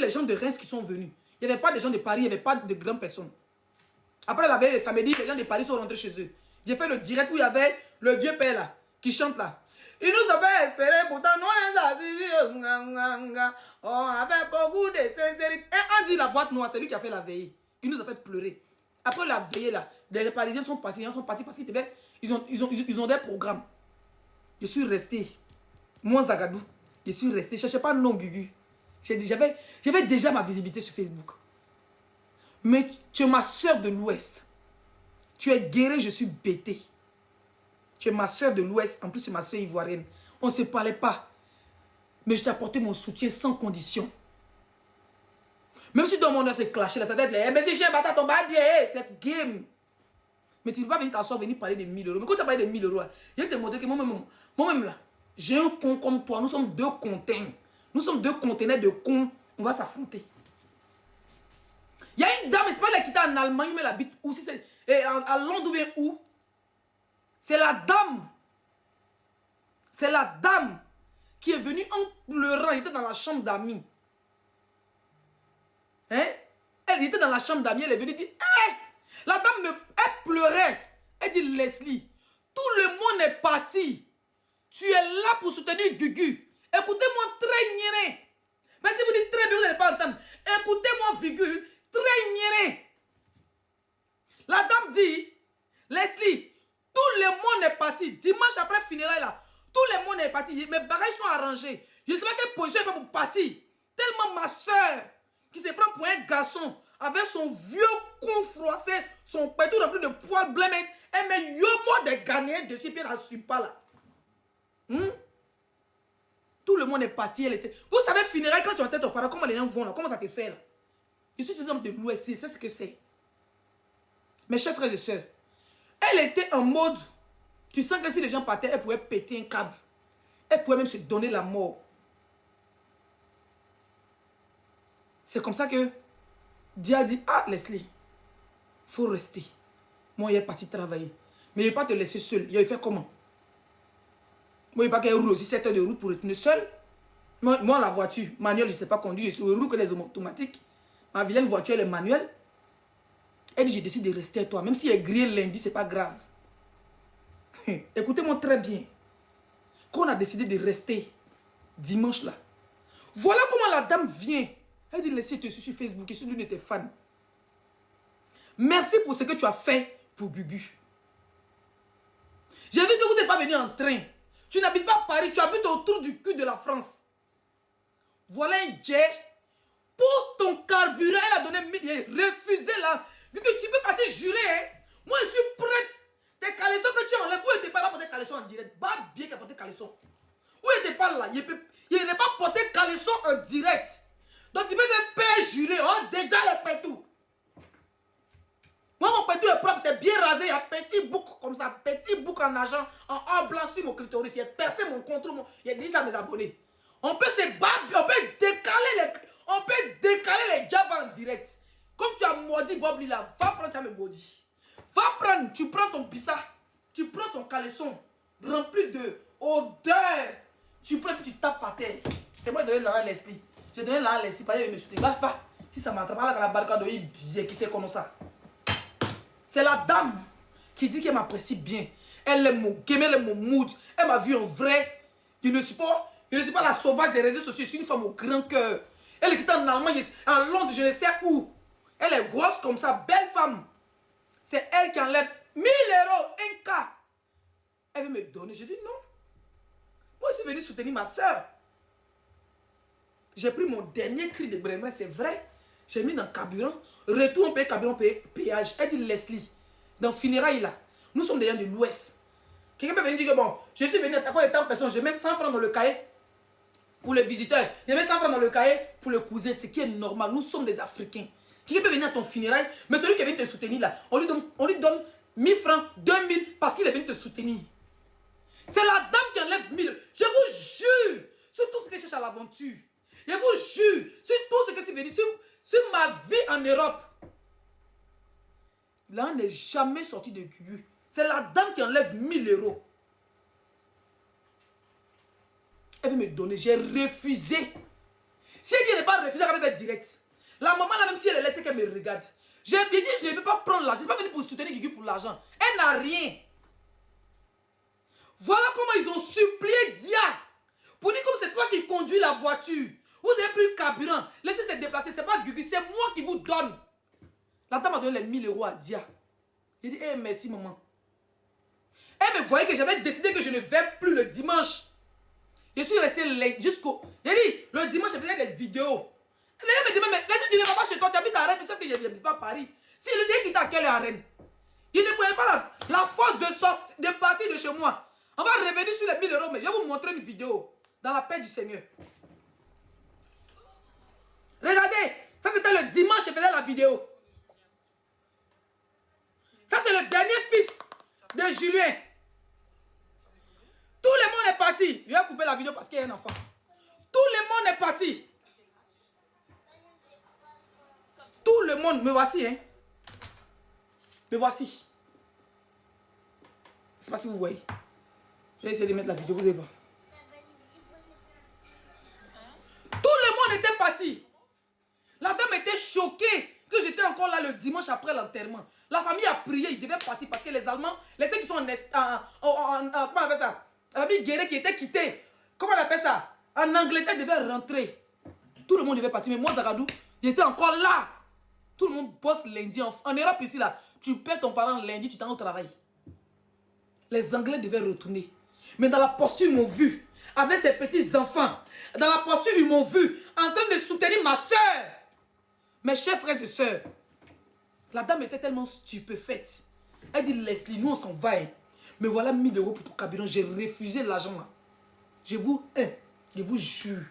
les gens de Reims qui sont venus. Il n'y avait pas de gens de Paris, il n'y avait pas de grandes personnes. Après la veille, le samedi, les gens de Paris sont rentrés chez eux. J'ai fait le direct où il y avait le vieux père là, qui chante là. Il nous avait espéré, pourtant nous on avait beaucoup de sincérité. Et on dit la boîte noire, c'est lui qui a fait la veille. Il nous a fait pleurer. Après la veille là, les Parisiens sont partis parce qu'ils ont des programmes. Je suis resté. Moi, Zagadou, je suis resté. Je ne cherchais pas non Gugu. J'avais déjà ma visibilité sur Facebook. Mais tu es ma soeur de l'Ouest. Tu es guérie, je suis bêtée. Tu es ma soeur de l'Ouest. En plus, c'est ma soeur ivoirienne. On ne se parlait pas. Mais je t'ai apporté mon soutien sans condition. Même si dans mon œuvre c'est clashé, là, ça doit être mais si j'ai battu ton bas, c'est game. Mais tu ne peux pas venir t'asseoir, venir parler de 1000 euros. Mais quand tu as parlé de 1000 euros, je vais te montrer que moi-même là, j'ai un con comme toi. Nous sommes deux conteneurs. Nous sommes deux conteneurs de cons. On va s'affronter. Il y a une dame, c'est pas elle qui est en Allemagne, mais elle habite où? Si c'est à Londres ou bien où? C'est la dame. C'est la dame qui est venue en pleurant. Elle était dans la chambre d'amis. Hein? Elle était dans la chambre d'amis. Elle est venue dire, hé! La dame, elle pleurait. Elle dit, Leslie, tout le monde est parti. Tu es là pour soutenir Gugu. Écoutez-moi très nieré. Mais si vous dites très bien, vous n'allez pas entendre. Écoutez-moi, virgule, très nieré. La dame dit, Leslie, tout le monde est parti. Dimanche après funérailles là, tout le monde est parti. Mes bagages sont arrangés. Je ne sais pas quelle position elle va pour partir. Tellement ma soeur, qui se prend pour un garçon, avec son vieux con froissé, son pétou rempli de poils blancs, elle met yomo des Ghanéens dessus, puis elle n'assume pas là. Tout le monde est parti, elle était... Vous savez, funérailles, quand tu entends ton parent, comment les gens vont là, comment ça te fait là? Je suis un homme de l'Ouest, c'est ce que c'est. Mes chers frères et sœurs, elle était en mode, tu sens que si les gens partaient, elle pouvait péter un câble. Elle pouvait même se donner la mort. C'est comme ça que Dieu a dit, ah Leslie, il faut rester. Moi, il est parti travailler. Mais il ne va pas te laisser seul. Il va faire comment? Moi, il ne va pas qu'elle roule aussi 7 heures de route pour retourner seul. Moi, la voiture, manuelle, je ne sais pas conduire. Je suis roule que les automatiques. Ma vilaine voiture, elle est manuelle. Elle dit, je décide de rester avec toi. Même si elle est grillée lundi, ce n'est pas grave. Écoutez-moi très bien. Quand on a décidé de rester dimanche là, voilà comment la dame vient. Elle dit, laissez te sur Facebook, je suis l'une de tes fans. Merci pour ce que tu as fait pour Gugu. J'ai vu que vous n'êtes pas venu en train. Tu n'habites pas Paris, tu habites autour du cul de la France. Voilà un jet. Pour ton carburant, elle a donné, refusé là. Vu que tu peux partir jurer. Hein. Moi, je suis prête. Tes caleçons que tu enlèves, où n'était pas là pour tes caleçons en direct. Bah, bien qu'à porter caleçons. Où n'était pas là. Il n'est pas porté caleçon en direct. Donc, tu peux te faire jurer. Oh, déjà les pétous. Moi, mon pétou est propre, c'est bien rasé. Il y a un petit bouc comme ça. Petit bouc en argent, en or blanc sur mon clitoris. Il a percé mon contrôle. Il a dit ça à mes abonnés. On peut se battre, on peut décaler les jabs en direct. Comme tu as maudit Bob Lila, va prendre ta body. Va prendre, tu prends ton pissa, tu prends ton caleçon rempli de odeur. Tu prends et puis tu tapes par terre. C'est moi qui donne la Leslie. J'ai donné la Leslie, pas de me soutenir. Va. Si ça m'attrape là, la barricade de bien, qui sait comment ça. C'est la dame qui dit qu'elle m'apprécie bien. Elle aime mon game, elle aime mon mood. Elle m'a vu en vrai. Je ne suis pas la sauvage des réseaux sociaux. Je suis une femme au grand cœur. Elle est en Allemagne, en Londres, je ne sais où. Elle est grosse comme ça, belle femme. C'est elle qui enlève 1000 euros, un cas. Elle veut me donner. Je dis non. Moi, je suis venu soutenir ma soeur. J'ai pris mon dernier cri de Bremen, c'est vrai. J'ai mis dans le carburant. Retour, on paye carburant, on paye péage. Elle dit Leslie, dans funérailles là, nous sommes des gens de l'Ouest. Quelqu'un peut venir dire que bon, je suis venu attaquer tant de personnes, je mets 100 francs dans le cahier pour le visiteur. Je mets 100 francs dans le cahier pour le cousin, ce qui est normal. Nous sommes des Africains. Quelqu'un peut venir à ton funérail, mais celui qui vient te soutenir là, on lui donne 1000 francs, 2000 parce qu'il est venu te soutenir. C'est la dame qui enlève 1000. Je vous jure, sur tout ce que je cherche à l'aventure. Je vous jure, sur tout ce que c'est venu, sur ma vie en Europe. Là, on n'est jamais sorti de Gugu. C'est la dame qui enlève 1000 euros. Elle veut me donner, j'ai refusé. Si elle n'est pas refusée, elle va faire direct. La maman, là, même si elle est laissée, qu'elle me regarde. J'ai dit, je ne peux pas prendre l'argent. Je ne suis pas venu pour soutenir Guigui pour l'argent. Elle n'a rien. Voilà comment ils ont supplié Dia. Pour dire comme c'est toi qui conduis la voiture. Vous avez pris le carburant. Laissez se déplacer. Ce n'est pas Guigui, c'est moi qui vous donne. La dame m'a donné les 1000 € à Dia. Il dit, hey, merci maman. Elle me voyait que j'avais décidé que je ne vais plus le dimanche. Je suis resté jusqu'au... J'ai dit, le dimanche, je faisais des vidéos. Elle me dit, mais laisse, tu ne vas pas chez toi, tu habites à Rennes, tu sais que je n'habite pas à Paris. Si le dit qu'il t'a quelle heure à Rennes, il ne prenait pas la force de sortir, de partir de chez moi. On va revenir sur les 1000 €, mais je vais vous montrer une vidéo dans la paix du Seigneur. Regardez, ça c'était le dimanche, je faisais la vidéo. Ça c'est le dernier fils de Julien. Tout le monde est parti. Je vais couper la vidéo parce qu'il y a un enfant. Tout le monde est parti. Tout le monde, me voici, hein. Me voici. Je ne sais pas si vous voyez. Je vais essayer de mettre la vidéo, vous allez voir. Tout le monde était parti. La dame était choquée que j'étais encore là le dimanche après l'enterrement. La famille a prié, ils devaient partir parce que les Allemands, les gens qui sont comment on appelle ça? La famille guerrière qui était quittée, comment on appelle ça? En Angleterre, devaient rentrer. Tout le monde devait partir, mais moi, Zagadou, j'étais encore là. Tout le monde bosse lundi. En Europe ici, là, tu perds ton parent lundi, tu t'en vas au travail. Les Anglais devaient retourner. Mais dans la posture, ils m'ont vu. Avec ses petits-enfants. Dans la posture, ils m'ont vu. En train de soutenir ma soeur. Mes chers frères et sœurs. La dame était tellement stupéfaite. Elle dit, Leslie, nous on s'en va. Hein. Mais voilà 1000 € pour ton carburant. J'ai refusé l'argent là. Je vous jure.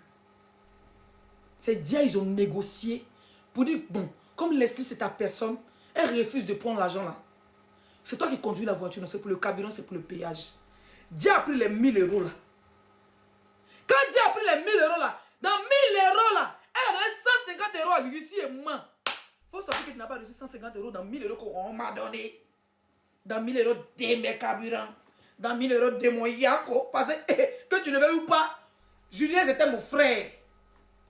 C'est Dia, ils ont négocié. Pour dire, bon, comme Leslie c'est ta personne, elle refuse de prendre l'argent là. C'est toi qui conduis la voiture, non, c'est pour le carburant, c'est pour le péage. Dia a pris les 1000 € là. Quand Dia a pris les 1000 € là, dans 1000 € là, elle a donné 150 € à Lucie et moi. Il faut savoir que tu n'as pas reçu 150 € dans 1000 € qu'on m'a donné. Dans 1000 € de mes carburants. Dans 1000 € de mon Yako. Parce que tu ne veux ou pas, Julien c'était mon frère.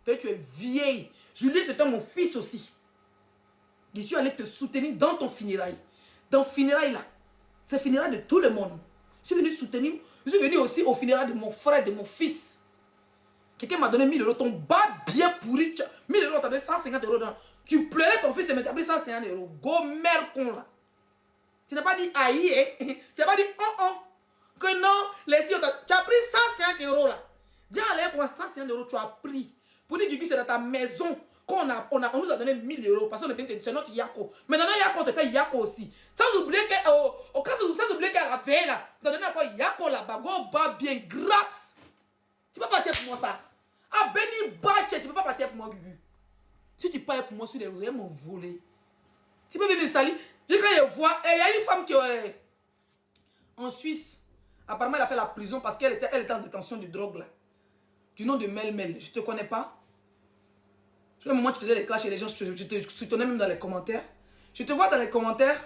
Peut-être tu es vieille. Julien c'était mon fils aussi. Je suis allé te soutenir dans ton funérail. Dans le funérail là, c'est le funérail de tout le monde. Je suis venu soutenir, je suis venu aussi au funérail de mon frère, de mon fils. Quelqu'un m'a donné 1000 €, ton bas bien pourri. 1000 €, t'as donné 150 € dans. Tu pleurais ton fils et t'as pris 150 €. Go merde con là. Tu n'as pas dit aïe, hein? Tu n'as pas dit oh. Que non, les filles, tu as pris 150 € là. Dis à l'air pour 150 € tu as pris. Pour dire que c'est dans ta maison. On nous a donné 1000 €. Parce qu'on était c'est notre Yako. Mais dans notre Yako, on te fait Yako aussi. Sans oublier qu'à la veille là, tu as donné encore Yako là-bas. Go bas bien gratte. Tu peux pas partir pour moi ça. Ah Benny Bache, tu peux pas partir pour moi, Gugu. Si tu pars pour moi sur les réseaux, m'ont volé. Tu peux venir me salir. Quand je vois, il y a une femme qui est en Suisse. Apparemment, elle a fait la prison parce qu'elle était en détention de drogue là. Du nom de Mel. Je te connais pas. Le moment où tu faisais les clashs et les gens, je te soutenais même dans les commentaires. Je te vois dans les commentaires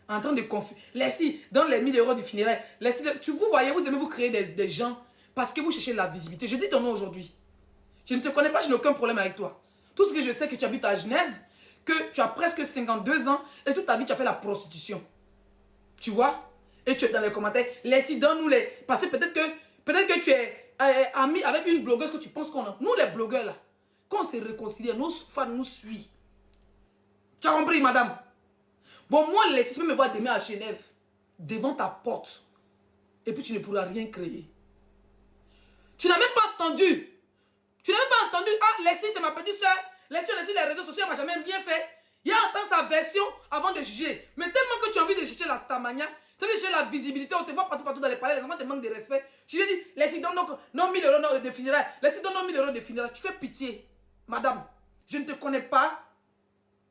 en train de confus. Leslie, dans les 1000 € du funérail, Leslie, vous voyez, vous aimez vous créer des gens parce que vous cherchez la visibilité. Je dis ton nom aujourd'hui. Je ne te connais pas, je n'ai aucun problème avec toi. Tout ce que je sais, c'est que tu habites à Genève, que tu as presque 52 ans et toute ta vie, tu as fait la prostitution. Tu vois? Et tu es dans les commentaires. Leslie, donne-nous les... Parce que peut-être que tu es ami avec une blogueuse que tu penses qu'on a. Nous, les blogueurs, là, quand on se réconcilie, nos fans nous suivent. Tu as compris, madame? Bon, moi, Leslie, tu peux me voir demain à Genève, devant ta porte. Et puis, tu ne pourras rien créer. Tu n'as même pas entendu. Tu n'as même pas entendu. Ah, Leslie, c'est ma petite soeur. Leslie, les réseaux sociaux, elle m'a jamais rien fait. Il y a entendu sa version avant de juger. Mais tellement que tu as envie de chercher la stamania, tu as envie de chercher la visibilité, on te voit partout dans les palais, les enfants te manquent de respect. Je lui ai dit, Leslie, donne non 1000 € de funérailles. Leslie, donne 1000 € de funérailles. Tu fais pitié. Madame, je ne te connais pas.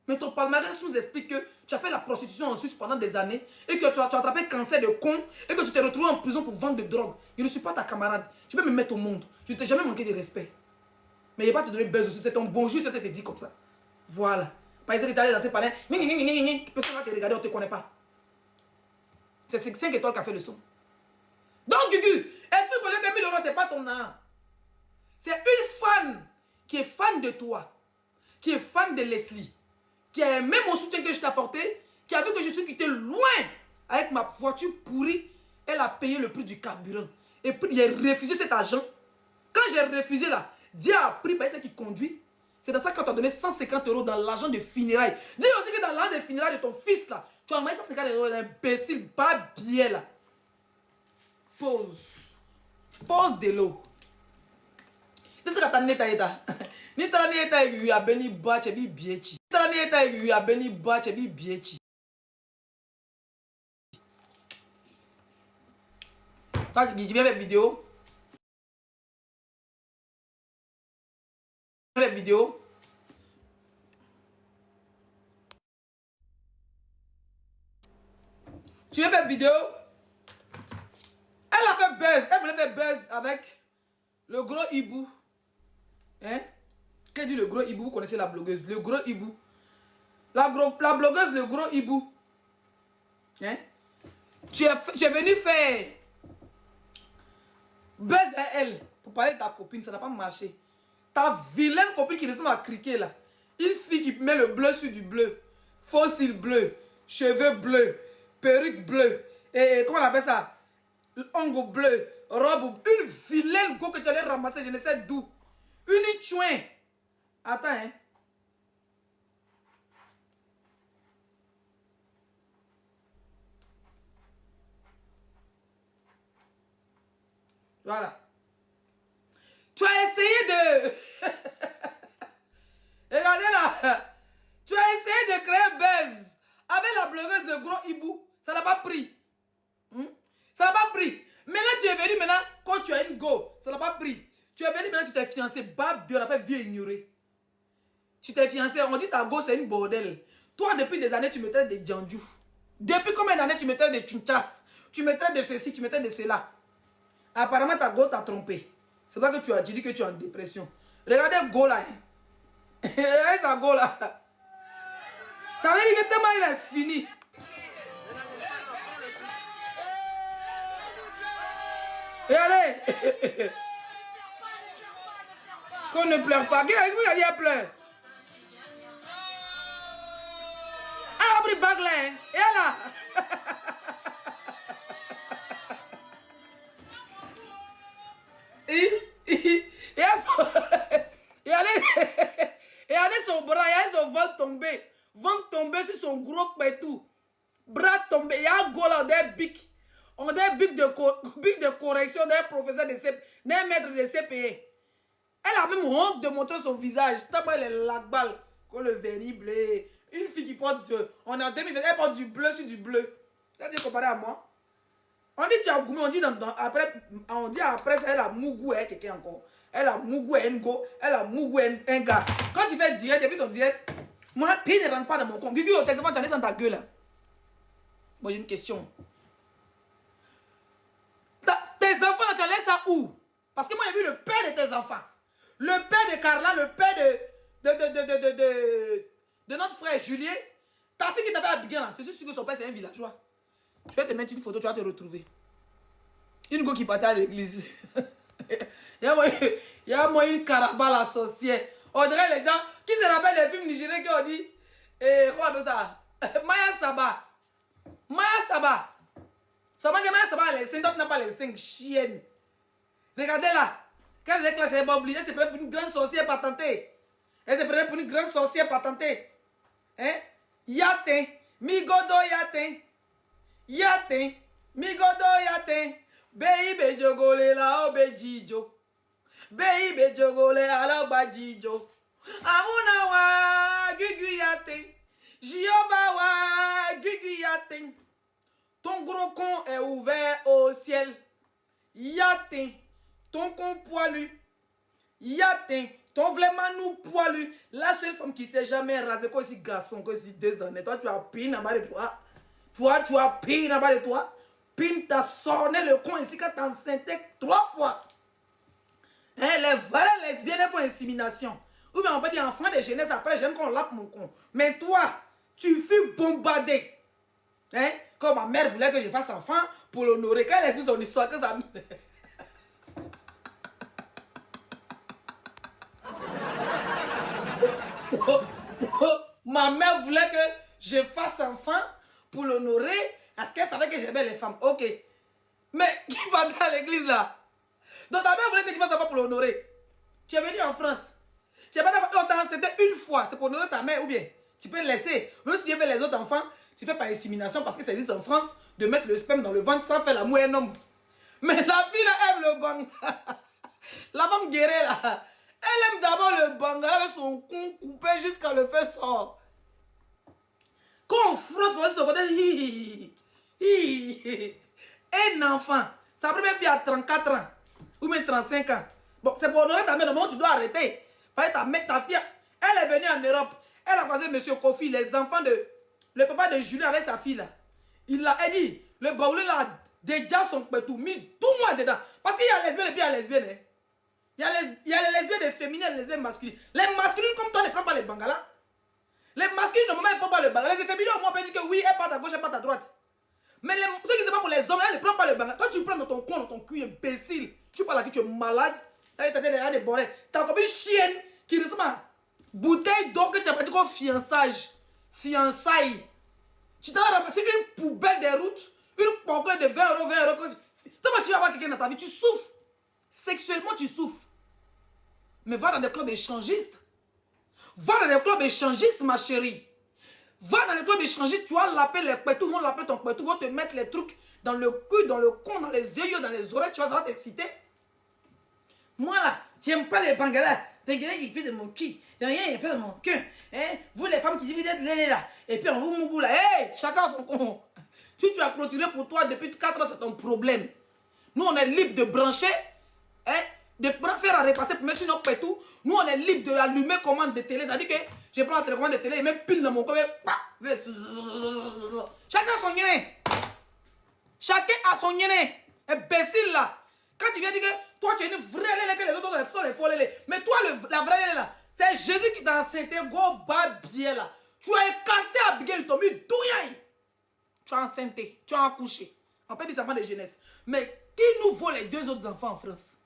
Mais ton palmarès nous explique que tu as fait la prostitution en Suisse pendant des années et que tu as attrapé cancer de con et que tu t'es retrouvé en prison pour vendre de drogue. Je ne suis pas ta camarade. Tu peux me mettre au monde. Je ne t'ai jamais manqué de respect. Mais il n'y a pas te donner buzz aussi. C'est ton bonjour, ça te dit comme ça. Voilà. Par exemple, tu allais dans ces palais. Personne va te regarder, on ne te connaît pas. C'est 5 étoiles qui a fait le son. Donc, Gugu, explique-moi que 1000 €, ce n'est pas ton âme. C'est une fan qui est fan de toi, qui est fan de Leslie, qui a aimé mon soutien que je t'ai apporté, qui a vu que je suis quitté loin avec ma voiture pourrie, elle a payé le prix du carburant. Et puis, j'ai refusé cet argent. Quand j'ai refusé là, Dieu a pris par celle qui conduit. C'est dans ça qu'on t'a donné 150 € dans l'argent de funérailles. Dis aussi que dans l'argent de funérailles de ton fils là, tu as envoyé 150 €, imbécile, pas bien là. Pause. Pause de l'eau. C'est ce que t'as neta. Ni t'as neta yu a beni bache bi biechi. T'as neta yu a beni bache bi biechi. Toi tu viens faire vidéo. Faire vidéo. Tu veux faire vidéo. Elle a fait buzz. Elle voulait faire buzz avec le gros hibou. Hein? Qu'est-ce que dit le gros hibou? Vous connaissez la blogueuse. Le gros hibou. La blogueuse, le gros hibou. Hein? Tu es venu faire buzz à elle pour parler de ta copine. Ça n'a pas marché. Ta vilaine copine qui ressemble à criquer là. Une fille qui met le bleu sur du bleu. Faux cils bleus. Cheveux bleus. Perruque bleue. Et comment on appelle ça? Ongle bleu. Robe. Une vilaine go que tu allais ramasser. Je ne sais d'où. Une chouin. Attends, hein. Voilà. Tu as essayé de... Regardez là. Tu as essayé de créer buzz avec la blogueuse de gros hibou. Ça n'a pas pris. Ça n'a pas pris. Maintenant, tu es venu maintenant, quand tu as une go, ça n'a pas pris. Tu es venu maintenant, tu t'es fiancé. Babi, on a fait vieux ignoré. Tu t'es fiancé, on dit ta go, c'est une bordel. Toi, depuis des années, tu me traites de djandjou. Depuis combien d'années tu me traites de tchunchas? Tu me traites de ceci, tu me traites de cela. Apparemment, ta go t'a trompé. C'est pas que tu as dit que tu es en dépression. Regardez go là. Hein. Regardez sa go là. Ça veut dire que tellement il est fini. Regardez. Qu'on ne pleure pas. Qui a dit elle pleure? Elle a pris bague là. Hein. Et elle a. Et allez son bras, il y a son ventre tombé sur son gros pétou. Bras tombé, il y a un go là, des bics. On a des bics de correction d'un professeur de CP, d'un maître de CPE. Elle a même honte de montrer son visage. Tellement elle est lac-balle, comme le vernis bleu. Une fille qui porte, on est en 2020, elle porte du bleu sur du bleu. Ça dit comparé à moi. On dit tu as goumé, on dit après ça, elle a mougou et quelqu'un encore. Elle a mougou et ngo, elle a mougou et un gars. Quand tu fais direct, tu as vu ton direct. Moi, pays ne rentre pas dans mon compte. Gugu, tes enfants, tu en es dans ta gueule là. Moi, j'ai une question. Tes enfants, tu en laisses ça où? Parce que moi, j'ai vu le père de tes enfants. Le père de Carla, le père de notre frère Julien. Ta fille qui t'avait habillé là, c'est sûr que son père, c'est un villageois. Je vais te mettre une photo, tu vas te retrouver. Une go qui partait à l'église. Il y a moi une carabale associée. On dirait les gens qui se rappellent des films nigériens qui ont dit quoi de ça? Maya Saba. Maya Saba. Seulement que Maya Saba a les 5, d'autres n'a pas les 5 chiennes. Regardez là. Quand elle déclenche, elle va oublier, elle se prend pour une grande sorcière patentée. Elle se prend pour une grande sorcière patentée. Hein? Yatin. Migodo yatin. Yatin. Migodo yatin. Baby jogole la obejijo. Baby jogole ala obajijo. Amuna wa gugu yatin. Jioba wa gugu yatin. Ton gros con est ouvert au ciel. Yatin. Ton con poilu. Yatin. Ton vraiment nous poilu. La seule femme qui s'est jamais rasée, quoi, si garçon, quoi, si 2 années. Toi, tu as pine en bas de toi. Toi, tu as pine en bas de toi. Pine t'a sonné le con ici quand t'as enceinte 3 fois. Hein, les vraies lesbiennes elles font insémination. Ou bien on peut dire enfant de jeunesse, après j'aime qu'on lappe mon con. Mais toi, tu fus bombardé. Hein, comme ma mère voulait que je fasse enfant pour l'honorer. Quand elle explique son histoire, que ça... Ma mère voulait que je fasse enfant pour l'honorer parce qu'elle savait que j'aimais les femmes. Ok. Mais qui va dans l'église là? Donc ta mère voulait que tu fasses enfant pour l'honorer. Tu es venu en France. Tu n'as pas d'enfant, on t'a enceinté une fois. C'est pour honorer ta mère ou bien tu peux laisser. Même si tu fais les autres enfants, tu fais par insémination parce que ça existe en France de mettre le sperme dans le ventre sans faire l'amour à un homme. Mais la fille là aime le bang. La femme guérée là. Elle aime d'abord le banga avec son con coupé jusqu'à le fait sort. Quand on frotte comme ça, son côté, un enfant, sa première fille a 34 ans, ou même 35 ans. Bon, c'est pour honorer ta mère, le moment où tu dois arrêter. Parce que ta fille, elle est venue en Europe, elle a croisé M. Kofi, les enfants de, le papa de Julien avec sa fille là. Il a dit, le baoulé là, déjà son pétou, mis tout moi dedans. Parce qu'il y a lesbienne et puis il y a lesbienne. Hein. Il y a les lesbiennes féminines et les lesbiennes masculines. Les masculines comme toi ne prennent pas les bangalas. Les masculines, normalement, ils ne prennent pas le bangala. Les féminines, au moins, peuvent dire que oui, elles partent à gauche, elles partent à droite. Mais ceux qui ne sont pas pour les hommes, elles ne prennent pas le bangala. Toi, tu prends dans ton coin, dans ton cul, imbécile. Tu parles à qui tu es malade. Tu as des bolets. Tu as comme une chienne qui ressemble à bouteille d'eau que tu as pas dit comme fiançage. Fiançailles. Tu t'as ramassé une poubelle des routes, une poubelle de 20 euros, 20 euros. Toi, tu vas avoir quelqu'un dans ta vie, tu souffres. Sexuellement, tu souffres. Mais va dans des clubs échangistes. Va dans les clubs échangistes, ma chérie. Va dans les clubs échangistes, tu vas laper les pétous, vont laper ton pétou, vont te mettre les trucs dans le cul, dans le con, dans les yeux, dans les oreilles, tu vas t'exciter. Moi là, j'aime pas les bangalas. Les gars qui pissent de mon cul. J'aime rien, ils pissent de mon cul. Hein? Vous les femmes qui disent, vous êtes là. Et puis on vous mon bout là. Hey, chacun son con. Si tu as clôturé pour toi depuis 4 ans, c'est ton problème. Nous, on est libre de brancher. Hein? De faire à repasser pour mettre sur notre pétou. Nous, on est libre d'allumer commande de télé. Ça dit que je prends la télécommande de télé et même pile dans mon corps. Chacun a son yéné. Chacun a son yéné. Imbécile là. Quand tu viens dire que toi, tu es une vraie lélé, que les autres sont les faux lélés. Mais toi, la vraie lélé là, c'est Jésus qui t'a enceinté, go bas bien là. Tu as écarté Abigail, tu as mis douillant. Tu as enceinté, tu as accouché. On peut dire des enfants de jeunesse. Mais qui nous vaut les 2 autres enfants en France?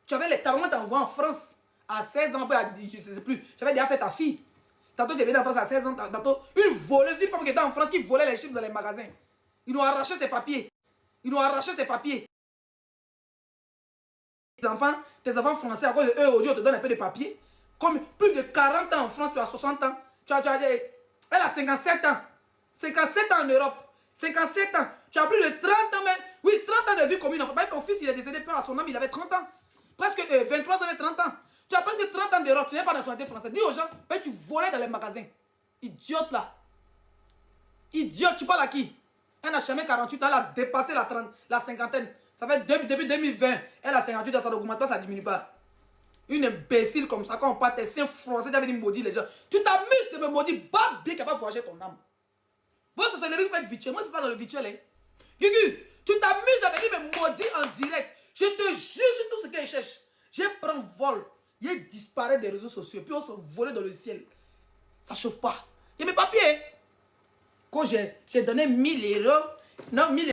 Tu avais les talons t'envoies en France à 16 ans, je ne sais plus. J'avais déjà fait ta fille. Tantôt, tu es venu en France à 16 ans. Tantôt, une voleuse, une femme qui était en France qui volait les chips dans les magasins. Ils nous ont arraché ses papiers. Ils nous ont arraché ses papiers. Tes enfants français, à cause de eux, aujourd'hui, on te donne un peu de papier. Comme plus de 40 ans en France, tu as 60 ans. Elle a 57 ans. 57 ans en Europe. 57 ans. Tu as plus de 30 ans, mais oui, 30 ans de vie commune. Ton fils, il est décédé peu à son âme, il avait 30 ans. Presque 23 ans et 30 ans. Tu as presque 30 ans d'Europe, tu n'es pas de nationalité française. Dis aux gens, mais tu volais dans les magasins. Idiote là. Idiote, tu parles à qui? Elle n'a jamais 48 ans, elle a dépassé la cinquantaine. Ça fait depuis 2020, elle a 58 ans, ça n'augmente pas, ça ne diminue pas. Une imbécile comme ça, quand on parle, tes seins français, tu as venu maudire les gens. Tu t'amuses de me maudire, pas bien capable de voyager ton âme. Votre sorcellerie, vous faites virtuel. Moi, je ne suis pas dans le virtuel. Hein. Gugu, tu t'amuses à venir me maudire en direct. Je te jure sur tout ce qu'elle cherche. Je prends vol. Il disparaît des réseaux sociaux. Puis on se vole dans le ciel. Ça ne chauffe pas. Il y a mes papiers. Quand j'ai donné 1000 euros. Non, 1000 euros.